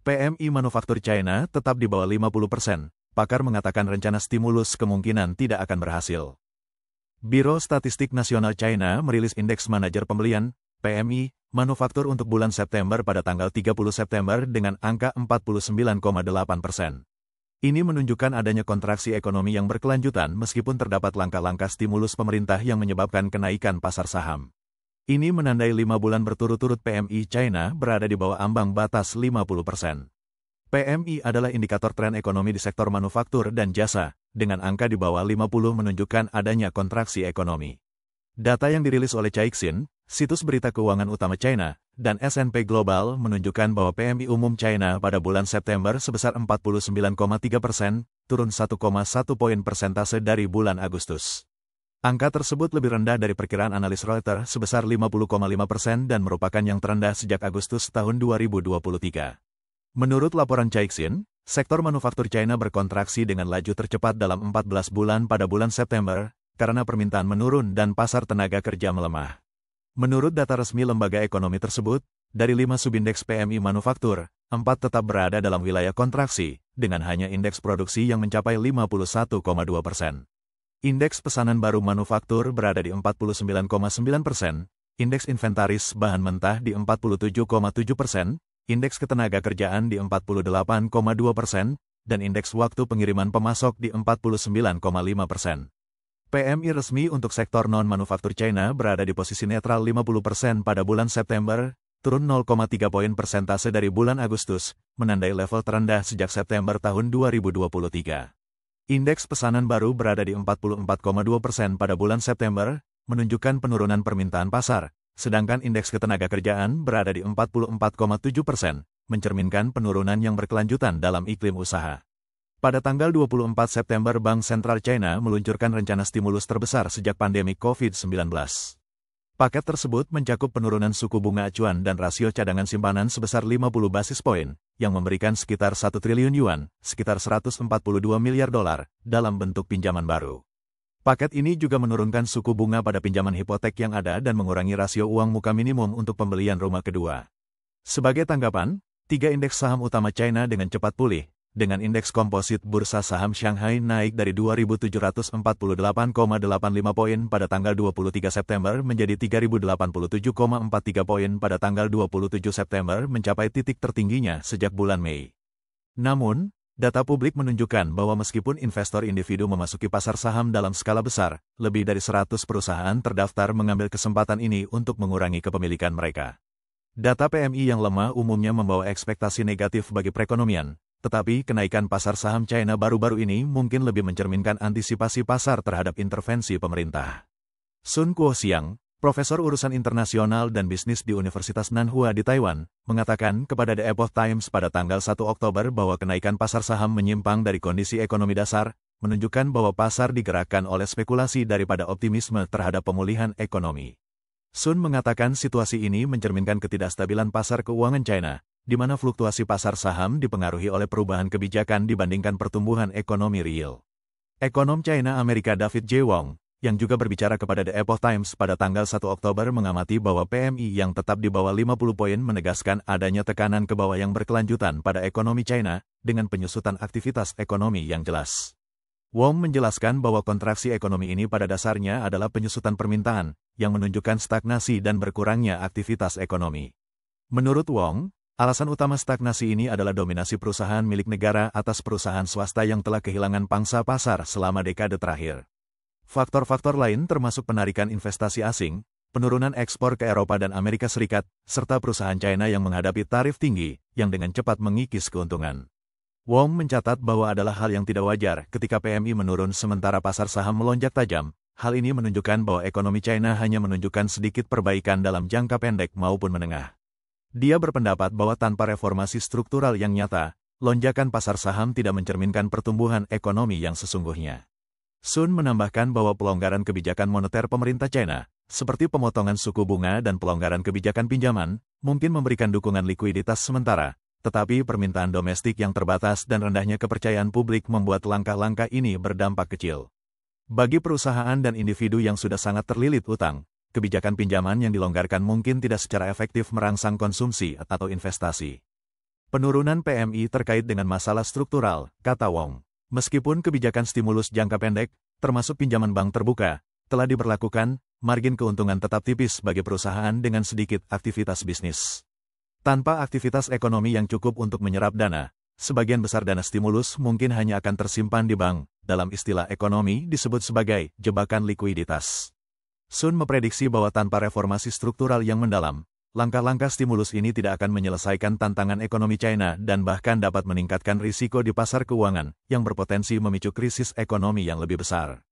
PMI manufaktur China tetap di bawah 50%. Pakar mengatakan rencana stimulus kemungkinan tidak akan berhasil. Biro Statistik Nasional China merilis indeks manajer pembelian, PMI, manufaktur untuk bulan September pada tanggal 30 September dengan angka 49,8%. Ini menunjukkan adanya kontraksi ekonomi yang berkelanjutan meskipun terdapat langkah-langkah stimulus pemerintah yang menyebabkan kenaikan pasar saham. Ini menandai 5 bulan berturut-turut PMI China berada di bawah ambang batas 50%. PMI adalah indikator tren ekonomi di sektor manufaktur dan jasa, dengan angka di bawah 50 menunjukkan adanya kontraksi ekonomi. Data yang dirilis oleh Caixin, situs berita keuangan utama China, dan S&P Global menunjukkan bahwa PMI umum China pada bulan September sebesar 49,3%, turun 1,1 poin persentase dari bulan Agustus. Angka tersebut lebih rendah dari perkiraan analis Reuters sebesar 50,5% dan merupakan yang terendah sejak Agustus tahun 2023. Menurut laporan Caixin, sektor manufaktur China berkontraksi dengan laju tercepat dalam 14 bulan pada bulan September, karena permintaan menurun dan pasar tenaga kerja melemah. Menurut data resmi lembaga ekonomi tersebut, dari 5 subindeks PMI manufaktur, 4 tetap berada dalam wilayah kontraksi, dengan hanya indeks produksi yang mencapai 51,2%. Indeks pesanan baru manufaktur berada di 49,9%, indeks inventaris bahan mentah di 47,7%, indeks ketenaga kerjaan di 48,2%, dan indeks waktu pengiriman pemasok di 49,5%. PMI resmi untuk sektor non-manufaktur China berada di posisi netral 50% pada bulan September, turun 0,3 poin persentase dari bulan Agustus, menandai level terendah sejak September tahun 2023. Indeks pesanan baru berada di 44,2% pada bulan September, menunjukkan penurunan permintaan pasar, sedangkan indeks ketenaga kerjaan berada di 44,7%, mencerminkan penurunan yang berkelanjutan dalam iklim usaha. Pada tanggal 24 September Bank Sentral China meluncurkan rencana stimulus terbesar sejak pandemi COVID-19. Paket tersebut mencakup penurunan suku bunga acuan dan rasio cadangan simpanan sebesar 50 basis poin, yang memberikan sekitar 1 triliun yuan, sekitar 142 miliar dolar, dalam bentuk pinjaman baru. Paket ini juga menurunkan suku bunga pada pinjaman hipotek yang ada dan mengurangi rasio uang muka minimum untuk pembelian rumah kedua. Sebagai tanggapan, 3 indeks saham utama China dengan cepat pulih, dengan indeks komposit bursa saham Shanghai naik dari 2.748,85 poin pada tanggal 23 September menjadi 3.087,43 poin pada tanggal 27 September mencapai titik tertingginya sejak bulan Mei. Namun, data publik menunjukkan bahwa meskipun investor individu memasuki pasar saham dalam skala besar, lebih dari 100 perusahaan terdaftar mengambil kesempatan ini untuk mengurangi kepemilikan mereka. Data PMI yang lemah umumnya membawa ekspektasi negatif bagi perekonomian, tetapi kenaikan pasar saham China baru-baru ini mungkin lebih mencerminkan antisipasi pasar terhadap intervensi pemerintah. Sun Kuo-xiang, Profesor Urusan Internasional dan Bisnis di Universitas Nanhua di Taiwan, mengatakan kepada The Epoch Times pada tanggal 1 Oktober bahwa kenaikan pasar saham menyimpang dari kondisi ekonomi dasar, menunjukkan bahwa pasar digerakkan oleh spekulasi daripada optimisme terhadap pemulihan ekonomi. Sun mengatakan situasi ini mencerminkan ketidakstabilan pasar keuangan China, di mana fluktuasi pasar saham dipengaruhi oleh perubahan kebijakan dibandingkan pertumbuhan ekonomi real. Ekonom China Amerika David J. Wong, yang juga berbicara kepada The Epoch Times pada tanggal 1 Oktober mengamati bahwa PMI yang tetap di bawah 50 poin menegaskan adanya tekanan ke bawah yang berkelanjutan pada ekonomi China, dengan penyusutan aktivitas ekonomi yang jelas. Wong menjelaskan bahwa kontraksi ekonomi ini pada dasarnya adalah penyusutan permintaan, yang menunjukkan stagnasi dan berkurangnya aktivitas ekonomi. Menurut Wong, alasan utama stagnasi ini adalah dominasi perusahaan milik negara atas perusahaan swasta yang telah kehilangan pangsa pasar selama dekade terakhir. Faktor-faktor lain termasuk penarikan investasi asing, penurunan ekspor ke Eropa dan Amerika Serikat, serta perusahaan China yang menghadapi tarif tinggi, yang dengan cepat mengikis keuntungan. Wong mencatat bahwa adalah hal yang tidak wajar ketika PMI menurun sementara pasar saham melonjak tajam. Hal ini menunjukkan bahwa ekonomi China hanya menunjukkan sedikit perbaikan dalam jangka pendek maupun menengah. Dia berpendapat bahwa tanpa reformasi struktural yang nyata, lonjakan pasar saham tidak mencerminkan pertumbuhan ekonomi yang sesungguhnya. Sun menambahkan bahwa pelonggaran kebijakan moneter pemerintah China, seperti pemotongan suku bunga dan pelonggaran kebijakan pinjaman, mungkin memberikan dukungan likuiditas sementara, tetapi permintaan domestik yang terbatas dan rendahnya kepercayaan publik membuat langkah-langkah ini berdampak kecil. Bagi perusahaan dan individu yang sudah sangat terlilit utang, kebijakan pinjaman yang dilonggarkan mungkin tidak secara efektif merangsang konsumsi atau investasi. Penurunan PMI terkait dengan masalah struktural, kata Wong. Meskipun kebijakan stimulus jangka pendek, termasuk pinjaman bank terbuka, telah diberlakukan, margin keuntungan tetap tipis bagi perusahaan dengan sedikit aktivitas bisnis. Tanpa aktivitas ekonomi yang cukup untuk menyerap dana, sebagian besar dana stimulus mungkin hanya akan tersimpan di bank, dalam istilah ekonomi disebut sebagai jebakan likuiditas. Sun memprediksi bahwa tanpa reformasi struktural yang mendalam, langkah-langkah stimulus ini tidak akan menyelesaikan tantangan ekonomi China dan bahkan dapat meningkatkan risiko di pasar keuangan yang berpotensi memicu krisis ekonomi yang lebih besar.